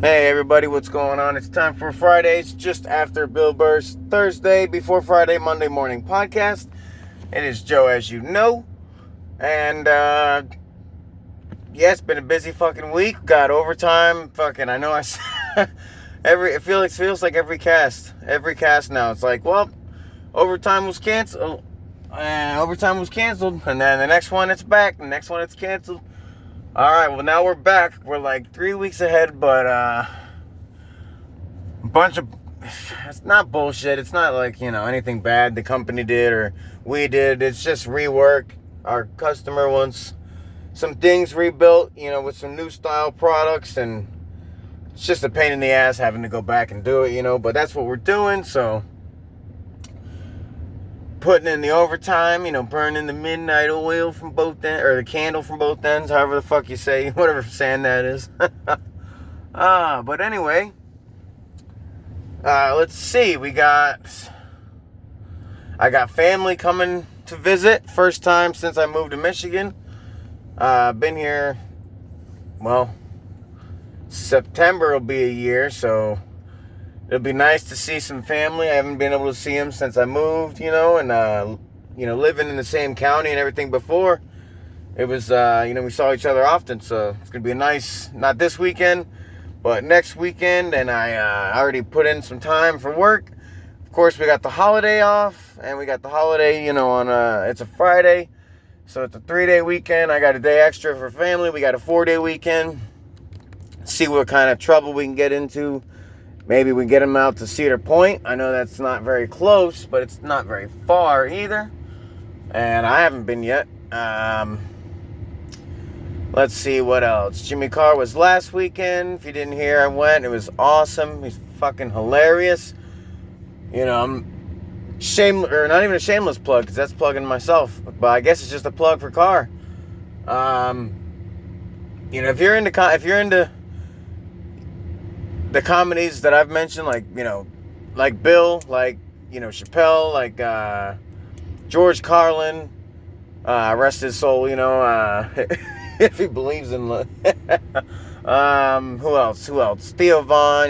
Hey everybody, what's going on? It's time for Fridays, just after Bill Burr's Thursday, before Friday, Monday morning podcast. It is Joe, as you know. And, yeah, it's been a busy fucking week. Got overtime. I know it feels like every cast now. It's like, well, overtime was canceled. And then the next one it's back. The next one it's canceled. Alright, well, now we're back. We're like 3 weeks ahead, but, bunch of, it's not bullshit. It's not like, anything bad the company did or we did. It's just rework. Our customer wants some things rebuilt, with some new style products, and it's just a pain in the ass having to go back and do it, but that's what we're doing. So putting in the overtime, burning the midnight oil from both ends, or the candle from both ends, however the fuck you say, whatever saying that is. But anyway, let's see. I got family coming to visit. First time since I moved to Michigan. Been here, well, September will be a year, so it'll be nice to see some family. I haven't been able to see them since I moved, and, living in the same county and everything before. It was, we saw each other often, so it's going to be nice, not this weekend, but next weekend, and I already put in some time for work. Of course, we got the holiday off, and we got the holiday, it's a Friday, so it's a 3-day weekend. I got a day extra for family. We got a 4-day weekend. See what kind of trouble we can get into. Maybe we get them out to Cedar Point. I know that's not very close, but it's not very far either, and I haven't been yet. Let's see what else. Jimmy Carr was last weekend. If you didn't hear, I went. It was awesome. He's fucking hilarious. I'm not even a shameless plug, because that's plugging myself. But I guess it's just a plug for Carr. If you're into the comedies that I've mentioned, like Bill, Chappelle, George Carlin, rest his soul, if he believes in love. Who else? Theo Vaughn,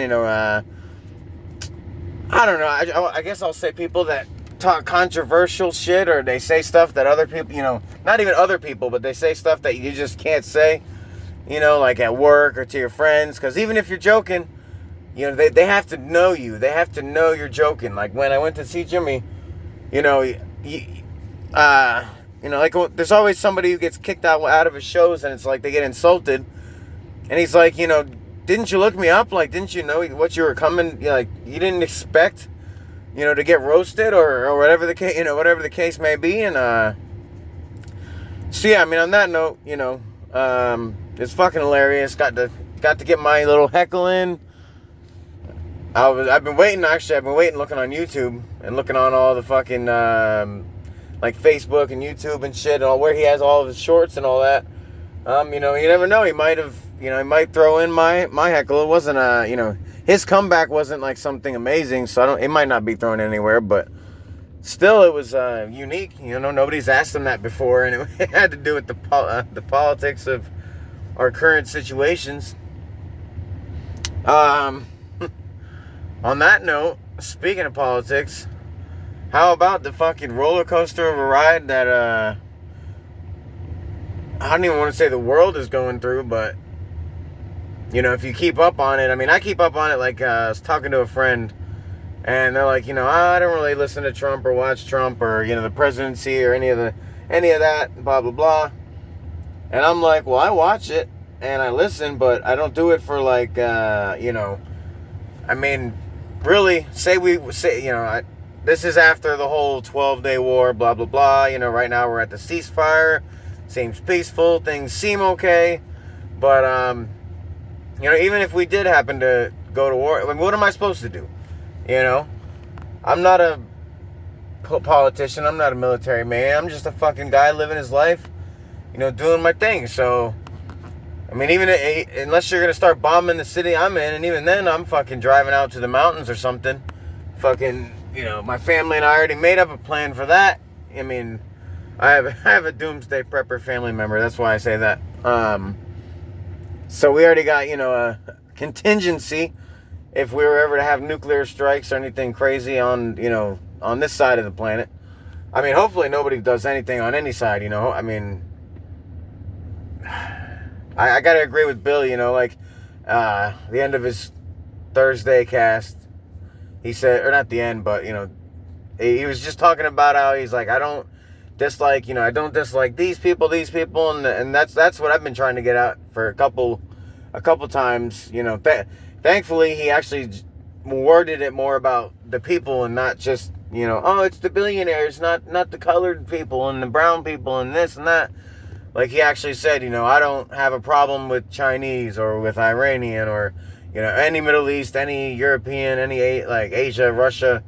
I don't know. I guess I'll say people that talk controversial shit, or they say stuff that other people, not even other people, but they say stuff that you just can't say, like at work or to your friends. Because even if you're joking, they have to know you. They have to know you're joking. Like when I went to see Jimmy, there's always somebody who gets kicked out of his shows, and it's like they get insulted. And he's like, didn't you look me up? Like, didn't you know what you were coming? You didn't expect, to get roasted or whatever the case, whatever the case may be. And so yeah, on that note, it's fucking hilarious. Got to get my little heckle in. I've been waiting looking on YouTube and looking on all the fucking Facebook and YouTube and shit, and all where he has all of his shorts and all that. You never know. He might throw in my heckle. It wasn't his comeback wasn't like something amazing, so it might not be thrown anywhere, but still it was unique. Nobody's asked him that before, and it had to do with the politics of our current situations. On that note, speaking of politics, how about the fucking roller coaster of a ride that, I don't even want to say the world is going through, but, if you keep up on it, I keep up on it, I was talking to a friend, and they're like, I don't really listen to Trump or watch Trump or, the presidency or any of that, blah, blah, blah. And I'm like, well, I watch it, and I listen, but I don't do it for, really, this is after the whole 12-day war, blah, blah, blah. Right now we're at the ceasefire. Seems peaceful. Things seem okay. But, even if we did happen to go to war, what am I supposed to do? I'm not a politician. I'm not a military man. I'm just a fucking guy living his life, doing my thing. So, even unless you're going to start bombing the city I'm in, and even then I'm fucking driving out to the mountains or something. Fucking, my family and I already made up a plan for that. I have a doomsday prepper family member. That's why I say that. So we already got, a contingency if we were ever to have nuclear strikes or anything crazy on, on this side of the planet. I mean, hopefully nobody does anything on any side, I mean, I got to agree with Bill, like the end of his Thursday cast, he said, or not the end, but, he was just talking about how he's like, I don't dislike these people, and that's what I've been trying to get out for a couple times, thankfully he actually worded it more about the people and not just, oh, it's the billionaires, not the colored people and the brown people and this and that. Like he actually said, I don't have a problem with Chinese or with Iranian or, any Middle East, any European, any like Asia, Russia,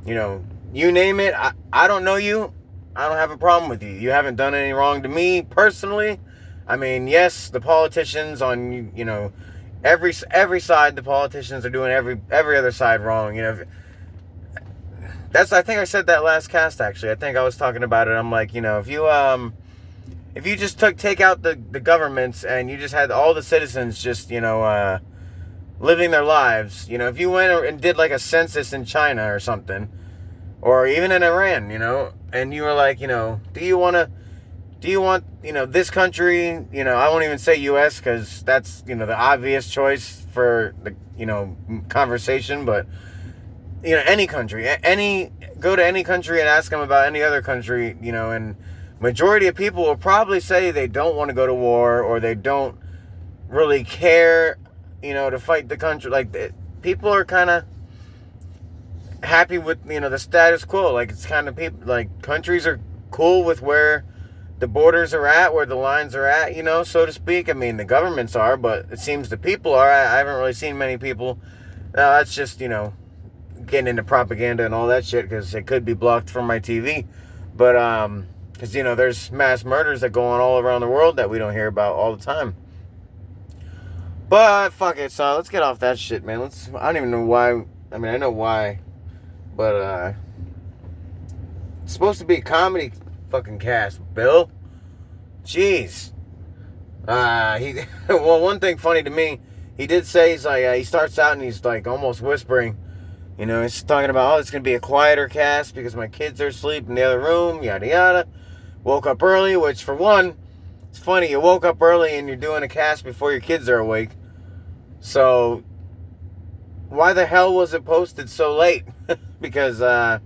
you name it. I don't know you. I don't have a problem with you. You haven't done any wrong to me personally. I mean, yes, the politicians on, every side, the politicians are doing every other side wrong. I think I said that last cast, actually. I think I was talking about it. I'm like, if you just take out the governments and you just had all the citizens just, living their lives, if you went and did like a census in China or something, or even in Iran, and you were like, do you want, this country, I won't even say U.S. because that's, the obvious choice for the, conversation, but, any country, go to any country and ask them about any other country, and majority of people will probably say they don't want to go to war or they don't really care, to fight the country. Like, people are kind of happy with, the status quo. Like, it's kind of people, like, countries are cool with where the borders are at, where the lines are at, so to speak. I mean, the governments are, but it seems the people are. I haven't really seen many people. Now, that's just, getting into propaganda and all that shit because it could be blocked from my TV. But, because, there's mass murders that go on all around the world that we don't hear about all the time. But, fuck it, so let's get off that shit, man. I don't even know why. I mean, I know why. But, it's supposed to be a comedy fucking cast, Bill. Jeez. Well, one thing funny to me, he did say, he's like, he starts out and he's like almost whispering, he's talking about, it's going to be a quieter cast because my kids are asleep in the other room, yada yada. Woke up early, which for one, it's funny, you woke up early and you're doing a cast before your kids are awake. So, why the hell was it posted so late? Because, I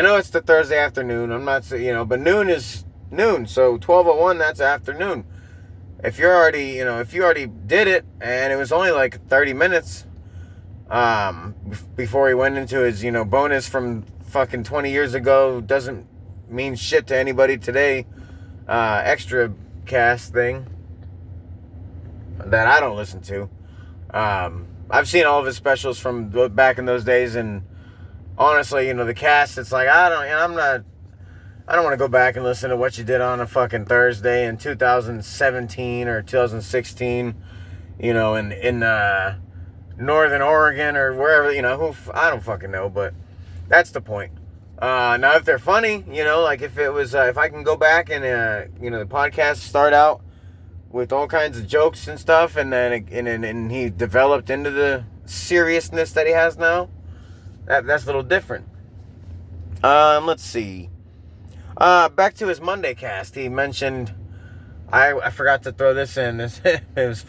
know it's the Thursday afternoon, I'm not saying, but noon is noon, so 12:01, that's afternoon. If you already did it, and it was only like 30 minutes, before he went into his, bonus from fucking 20 years ago, doesn't mean shit to anybody today, extra cast thing that I don't listen to. I've seen all of his specials from back in those days, and honestly, the cast, it's like, I don't want to go back and listen to what you did on a fucking Thursday in 2017 or 2016, in Northern Oregon or wherever, I don't fucking know, but that's the point. Now, if they're funny, like if it was, if I can go back and, the podcast start out with all kinds of jokes and stuff, and then and he developed into the seriousness that he has now, that's a little different. Let's see. Back to his Monday cast. He mentioned, I forgot to throw this in. It was,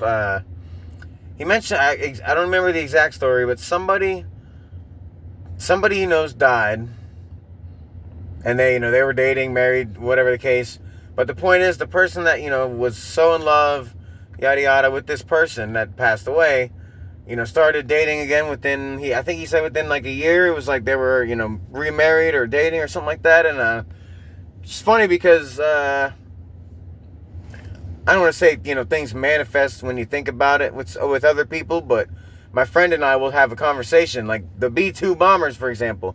he mentioned, I don't remember the exact story, but somebody he knows died, and they were dating, married, whatever the case. But the point is, the person that, was so in love, yada yada, with this person that passed away, started dating again within, I think he said within like a year. It was like they were, remarried or dating or something like that. And it's funny because I don't want to say, things manifest when you think about it with other people, but my friend and I will have a conversation. Like the B-2 bombers, for example.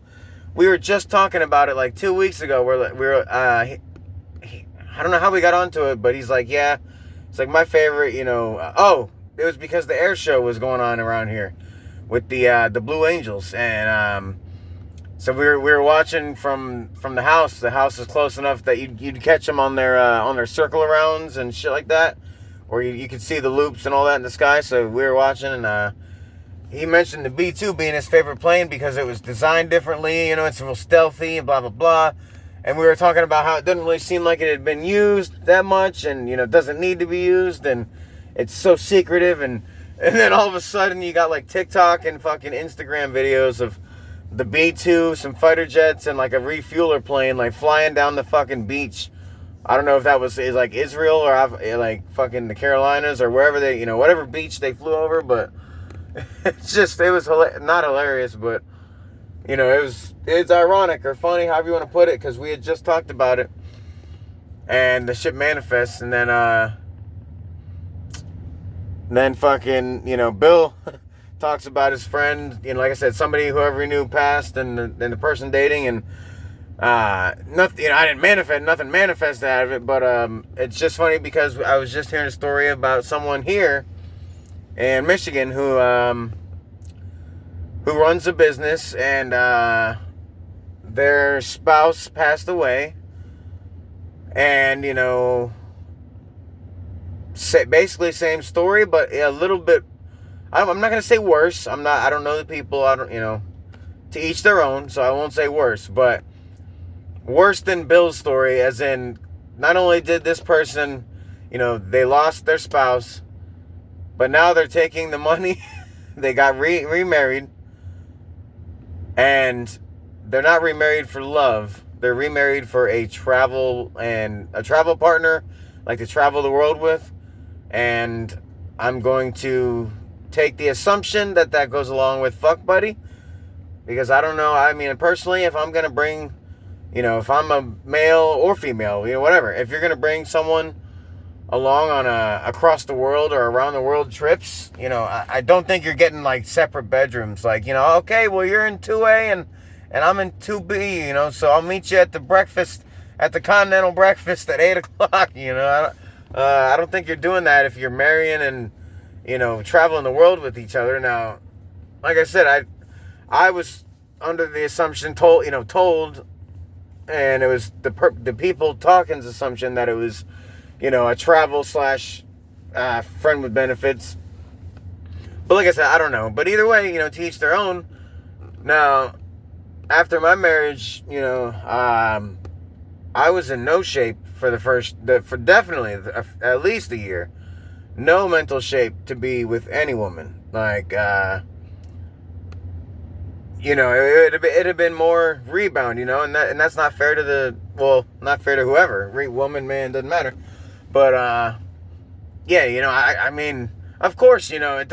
We were just talking about it like 2 weeks ago. I don't know how we got onto it, but he's like, yeah, it's like my favorite, it was because the air show was going on around here with the Blue Angels, and so we were watching from the house. The house is close enough that you'd catch them on their circle arounds and shit like that, where you could see the loops and all that in the sky. So we were watching, and he mentioned the B-2 being his favorite plane because it was designed differently. You know, it's real stealthy and blah, blah, blah. And we were talking about how it didn't really seem like it had been used that much, and, you know, it doesn't need to be used, and it's so secretive. And then all of a sudden you got like TikTok and fucking Instagram videos of the B-2, some fighter jets, and like a refueler plane like flying down the fucking beach. I don't know if that was like Israel or like fucking the Carolinas or wherever they, you know, whatever beach they flew over. But it's just, it was not hilarious, but, you know, it's ironic or funny, however you want to put it, because we had just talked about it, and the shit manifests, and then fucking, you know, Bill talks about his friend, you know, like I said, somebody whoever he knew passed, and the person dating, and nothing, you know, I didn't manifest out of it, but it's just funny because I was just hearing a story about someone here in Michigan who runs a business, and their spouse passed away, and, you know, basically same story, but a little bit, I'm not going to say worse. I don't know the people, you know, to each their own, so I won't say worse, but worse than Bill's story, as in, not only did this person, you know, they lost their spouse, but now they're taking the money, they got remarried, and they're not remarried for love, they're remarried for a travel partner, like to travel the world with, and I'm going to take the assumption that goes along with fuck buddy, because I don't know, I mean, personally, if I'm going to bring, you know, if I'm a male or female, you know, whatever, if you're going to bring someone along on across the world or around the world trips, you know, I don't think you're getting like separate bedrooms, like, you know, okay, well, you're in 2A and I'm in 2B, you know, so I'll meet you at the continental breakfast at 8 o'clock, you know. I don't think you're doing that if you're marrying and, you know, traveling the world with each other. Now, like I said, I was under the assumption, told, and it was the people talking's assumption that it was, you know, a travel / friend with benefits. But like I said, I don't know. But either way, you know, to each their own. Now, after my marriage, you know, I was in no shape for definitely at least a year. No mental shape to be with any woman. Like, you know, it'd have been more rebound, you know, and that's not fair to not fair to whoever, woman, man, doesn't matter. But, yeah, you know, I mean, of course, you know, it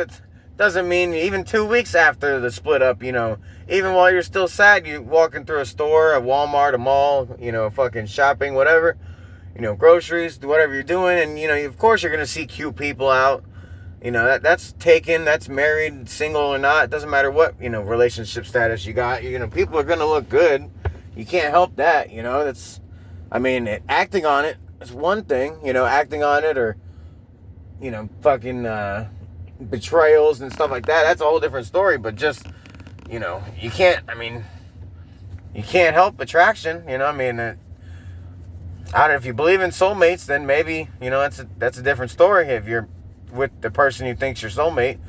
doesn't mean even 2 weeks after the split up, you know, even while you're still sad, you walking through a store, a Walmart, a mall, you know, fucking shopping, whatever, you know, groceries, whatever you're doing, and, you know, of course you're going to see cute people out, you know, that's taken, that's married, single or not, it doesn't matter what, you know, relationship status you got, you know, people are going to look good, you can't help that, you know, I mean, acting on it is one thing, you know, acting on it, or, you know, fucking, betrayals and stuff like that, that's a whole different story, but just, you know, you can't help attraction, you know, I mean, I don't know, if you believe in soulmates, then maybe, you know, that's a different story if you're with the person you think's your soulmate,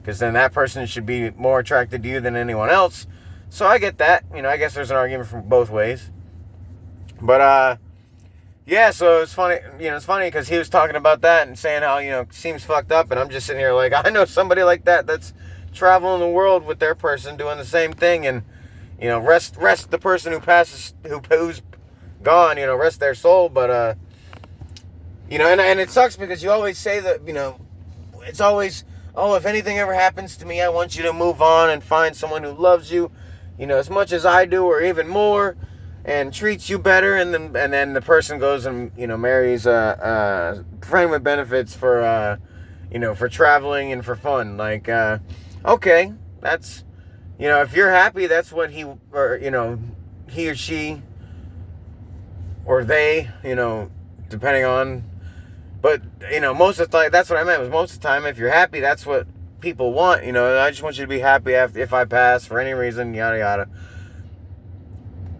because then that person should be more attracted to you than anyone else. So I get that, you know, I guess there's an argument from both ways. But, yeah, so it's funny, you know, it's funny because he was talking about that and saying how, you know, it seems fucked up, and I'm just sitting here like, I know somebody like that's traveling the world with their person doing the same thing, and, you know, rest the person who passes, who's gone, you know, rest their soul. But, you know, and it sucks because you always say that, you know, it's always, oh, if anything ever happens to me, I want you to move on and find someone who loves you, you know, as much as I do, or even more, and treats you better, and then the person goes and, you know, marries a friend with benefits for, you know, for traveling and for fun. Like, okay, that's, you know, if you're happy, that's what he or she, or they, you know, depending on, but, you know, most of the time, that's what I meant, was most of the time, if you're happy, that's what people want, you know, I just want you to be happy if I pass for any reason, yada, yada.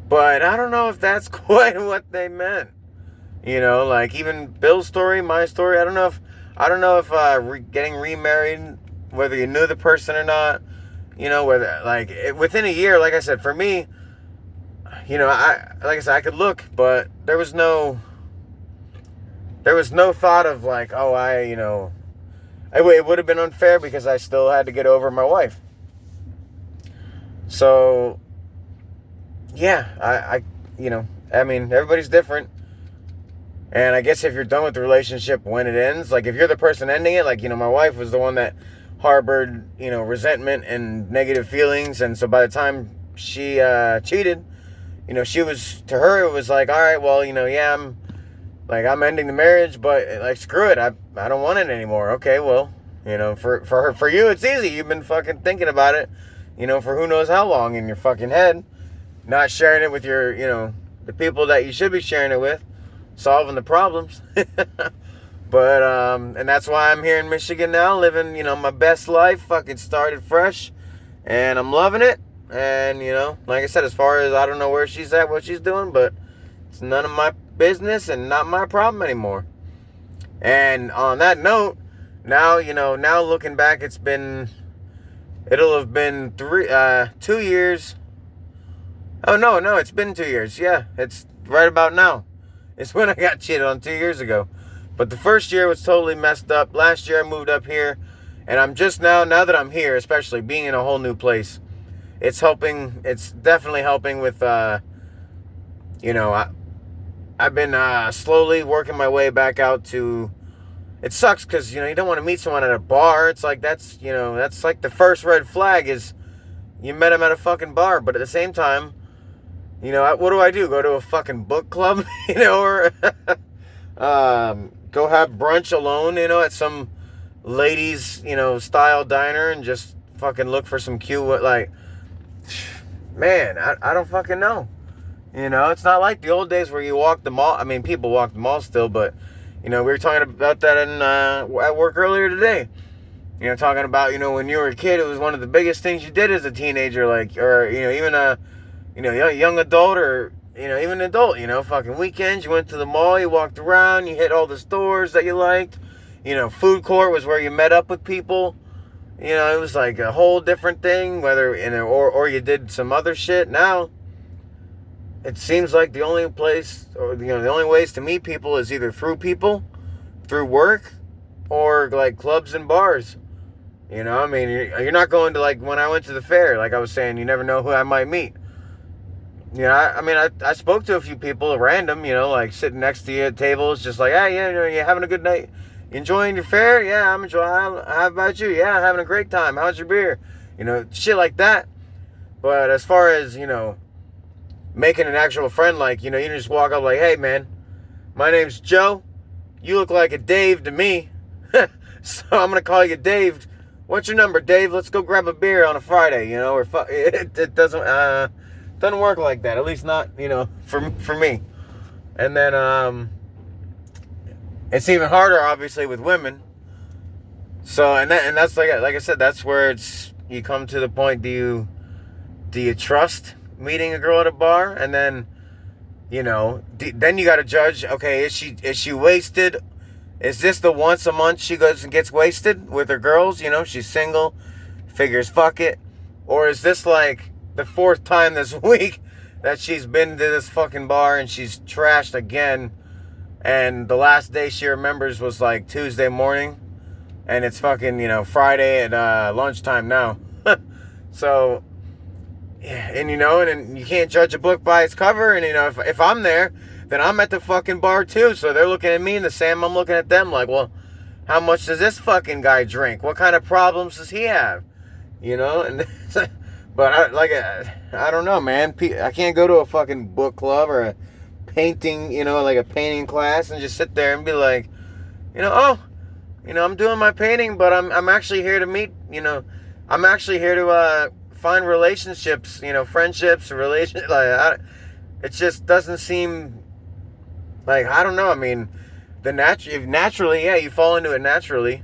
But I don't know if that's quite what they meant, you know, like, even Bill's story, my story, I don't know I don't know if getting remarried, whether you knew the person or not, whether like within a year, like I said, for me, I could look, but there was no thought of like, oh, it would have been unfair because I still had to get over my wife. So, yeah, everybody's different. And I guess if you're done with the relationship when it ends, like if you're the person ending it, like, my wife was the one that harbored, resentment and negative feelings. And so by the time she cheated, she was, to her, it was like, all right, well, yeah, I'm ending the marriage, but like, screw it. I don't want it anymore. Okay, well, for you, it's easy. You've been fucking thinking about it, for who knows how long in your fucking head, not sharing it with your, the people that you should be sharing it with, solving the problems. But, and that's why I'm here in Michigan now, living, my best life, fucking started fresh, and I'm loving it. And, like I said, as far as I don't know where she's at, what she's doing, but it's none of my business and not my problem anymore. And on that note, now, now looking back, it'll have been 2 years. Oh, no, it's been 2 years. Yeah, it's right about now. It's when I got cheated on 2 years ago. But the first year was totally messed up. Last year I moved up here, and I'm just now that I'm here, especially being in a whole new place, it's helping. It's definitely helping with, I've been slowly working my way back out to, it sucks because, you don't want to meet someone at a bar. It's like, that's like the first red flag is you met him at a fucking bar. But at the same time, what do I do? Go to a fucking book club, or go have brunch alone, at some ladies, style diner and just fucking look for some cute, like, man, I don't fucking know. It's not like the old days where you walk the mall. I mean, people walk the mall still, but, we were talking about that at work earlier today. Talking about, when you were a kid, it was one of the biggest things you did as a teenager, like, or, even a, young adult or, even an adult, fucking weekends, you went to the mall, you walked around, you hit all the stores that you liked. Food court was where you met up with people. It was like a whole different thing, whether, or you did some other shit. Now, it seems like the only place, or, the only ways to meet people is either through people, through work, or like clubs and bars. You're not going to, like, when I went to the fair, like I was saying, you never know who I might meet. I spoke to a few people, random, like sitting next to you at tables, just like, hey, yeah, you having a good night? Enjoying your fair? Yeah, I'm enjoying. How about you? Yeah, having a great time. How's your beer? Shit like that. But as far as, making an actual friend, like, you just walk up like, hey, man, my name's Joe. You look like a Dave to me. So I'm going to call you Dave. What's your number, Dave? Let's go grab a beer on a Friday, or it doesn't work like that. At least not, for me. And then, it's even harder, obviously, with women. So, and that's like I said, that's where you come to the point. Do you trust meeting a girl at a bar? And then, then you got to judge. Okay, is she wasted? Is this the once a month she goes and gets wasted with her girls? She's single, figures fuck it. Or is this like the fourth time this week that she's been to this fucking bar and she's trashed again? And the last day she remembers was like Tuesday morning, and it's fucking, Friday at lunchtime now. So, yeah, and and you can't judge a book by its cover. And if I'm there, then I'm at the fucking bar too. So they're looking at me and the same. I'm looking at them like, well, how much does this fucking guy drink? What kind of problems does he have? And but I don't know, man. I can't go to a fucking book club or a painting, like a painting class and just sit there and be like, I'm doing my painting, but I'm actually here to meet, I'm actually here to find relationships, friendships, relations. Like, it just doesn't seem like, I don't know. I mean, naturally, yeah, you fall into it naturally.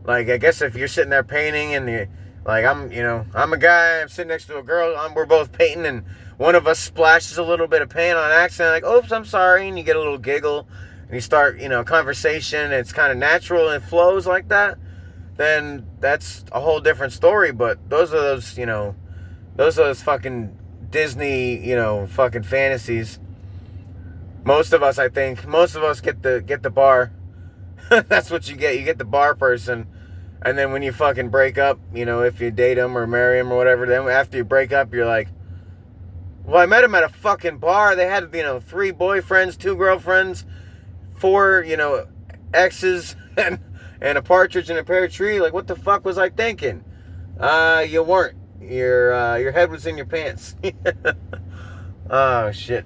Like, I guess if you're sitting there painting and I'm a guy, I'm sitting next to a girl, we're both painting, and one of us splashes a little bit of paint on accident, like, oops, I'm sorry, and you get a little giggle, and you start, a conversation, it's kind of natural and it flows like that, then that's a whole different story. But those are those fucking Disney, fucking fantasies. Most of us get the bar. That's what you get. You get the bar person. And then when you fucking break up, if you date him or marry him or whatever, then after you break up, you're like, well, I met him at a fucking bar. They had, 3 boyfriends, 2 girlfriends, 4, exes, and a partridge in a pear tree. Like, what the fuck was I thinking? You weren't. Your head was in your pants. Oh, shit.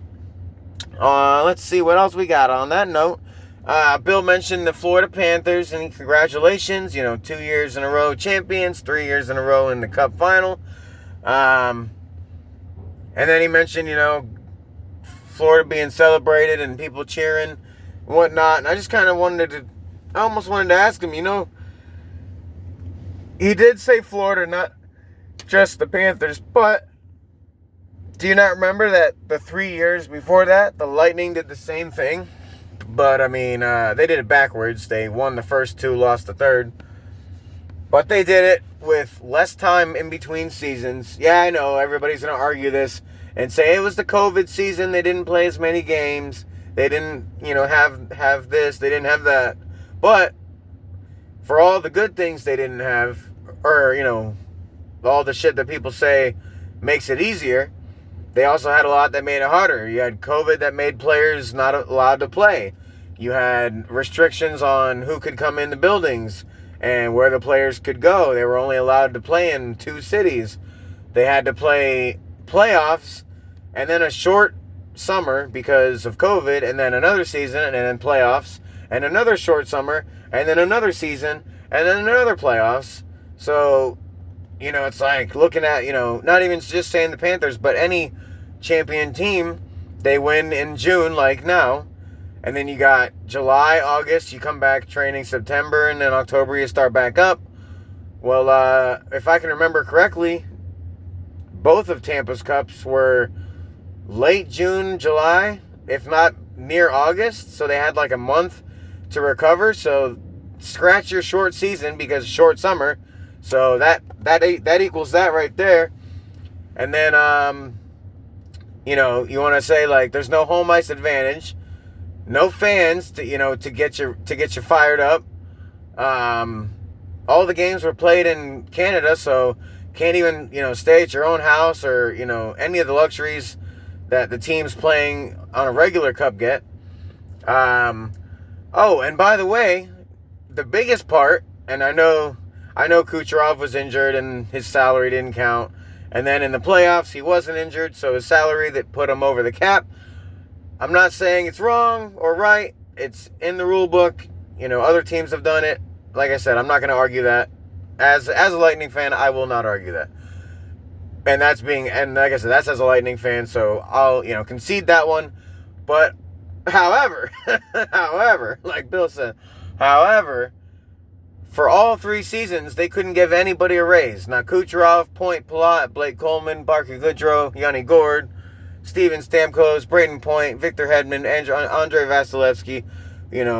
Let's see what else we got on that note. Bill mentioned the Florida Panthers, and congratulations, 2 years in a row champions, 3 years in a row in the Cup final. And then he mentioned, Florida being celebrated and people cheering and whatnot. And I just kind of almost wanted to ask him, he did say Florida, not just the Panthers, but do you not remember that the 3 years before that, the Lightning did the same thing? But, they did it backwards. They won the first 2, lost the third. But they did it with less time in between seasons. Yeah, I know, everybody's going to argue this and say it was the COVID season. They didn't play as many games. They didn't, have this. They didn't have that. But for all the good things they didn't have, or, all the shit that people say makes it easier, they also had a lot that made it harder. You had COVID that made players not allowed to play. You had restrictions on who could come in the buildings and where the players could go. They were only allowed to play in 2 cities. They had to play playoffs and then a short summer because of COVID, and then another season and then playoffs and another short summer and then another season and then another playoffs. So, it's like looking at, not even just saying the Panthers, but any champion team, they win in June like now. And then you got July, August, you come back training September, and then October you start back up. Well, if I can remember correctly, both of Tampa's Cups were late June, July, if not near August. So they had like a month to recover. So scratch your short season because short summer. So that equals that right there. And then, you want to say like there's no home ice advantage. No fans to get you fired up. All the games were played in Canada, so can't even stay at your own house or any of the luxuries that the teams playing on a regular cup get. Oh, and by the way, the biggest part, and I know Kucherov was injured and his salary didn't count, and then in the playoffs he wasn't injured, so his salary that put him over the cap. I'm not saying it's wrong or right. It's in the rule book. Other teams have done it. Like I said, I'm not going to argue that. As a Lightning fan, I will not argue that. And like I said, that's as a Lightning fan, so I'll, concede that one. But, however, like Bill said, for all 3 seasons, they couldn't give anybody a raise. Not Kucherov, Point, Palat, Blake Coleman, Barker Goodrow, Yanni Gourde, Steven Stamkos, Braden Point, Victor Hedman, Andrei Vasilevsky,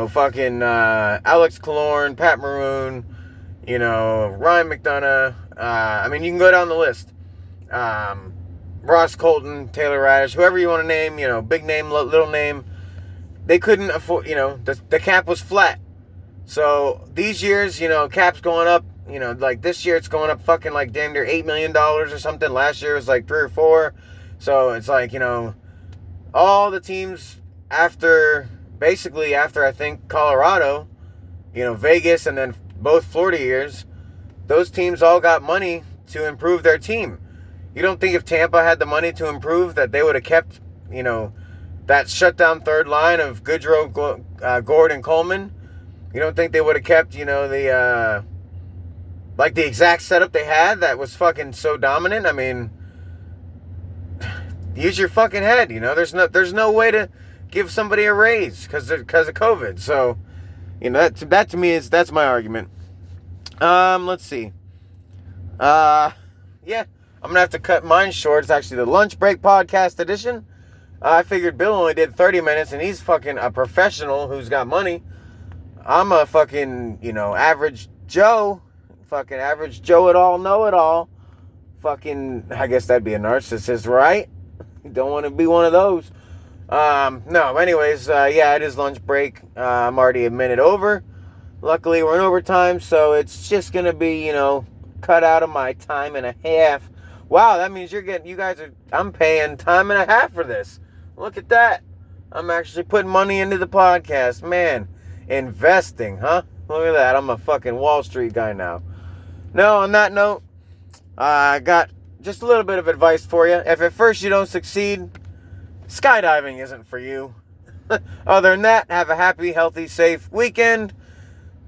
fucking Alex Killorn, Pat Maroon, Ryan McDonough. You can go down the list. Ross Colton, Taylor Radish, whoever you want to name, big name, little name. They couldn't afford, the cap was flat. So these years, cap's going up, like this year it's going up fucking like damn near $8 million or something. Last year it was like 3 or 4. So it's like, all the teams after I think Colorado, Vegas and then both Florida years, those teams all got money to improve their team. You don't think if Tampa had the money to improve that they would have kept, that shutdown third line of Goodrow, Gourde, and Coleman? You don't think they would have kept, the exact setup they had that was fucking so dominant? Use your fucking head, There's no way to give somebody a raise because of COVID. So, that to me that's my argument. Let's see. Yeah, I'm gonna have to cut mine short. It's actually the lunch break podcast edition, I figured Bill only did 30 minutes, and he's fucking a professional who's got money. I'm a fucking, average Joe. Fucking average Joe it all, know it all. Fucking, I guess that'd be a narcissist, right? You don't want to be one of those. No, anyways, it is lunch break. I'm already a minute over. Luckily, we're in overtime, so it's just going to be, cut out of my time and a half. Wow, that means I'm paying time and a half for this. Look at that. I'm actually putting money into the podcast. Man, investing, huh? Look at that. I'm a fucking Wall Street guy now. No, on that note, I got just a little bit of advice for you. If at first you don't succeed, skydiving isn't for you. Other than that, have a happy, healthy, safe weekend.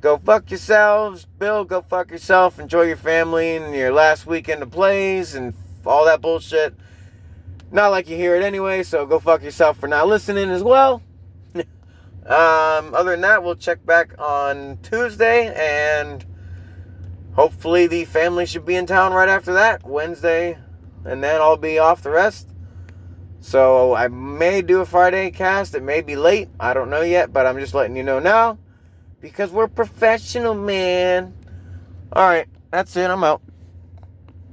Go fuck yourselves. Bill, go fuck yourself. Enjoy your family and your last weekend of plays and all that bullshit. Not like you hear it anyway, so go fuck yourself for not listening as well. Other than that, we'll check back on Tuesday, and hopefully the family should be in town right after that, Wednesday, and then I'll be off the rest. So I may do a Friday cast. It may be late. I don't know yet, but I'm just letting you know now. Because we're professional, man. Alright, that's it. I'm out.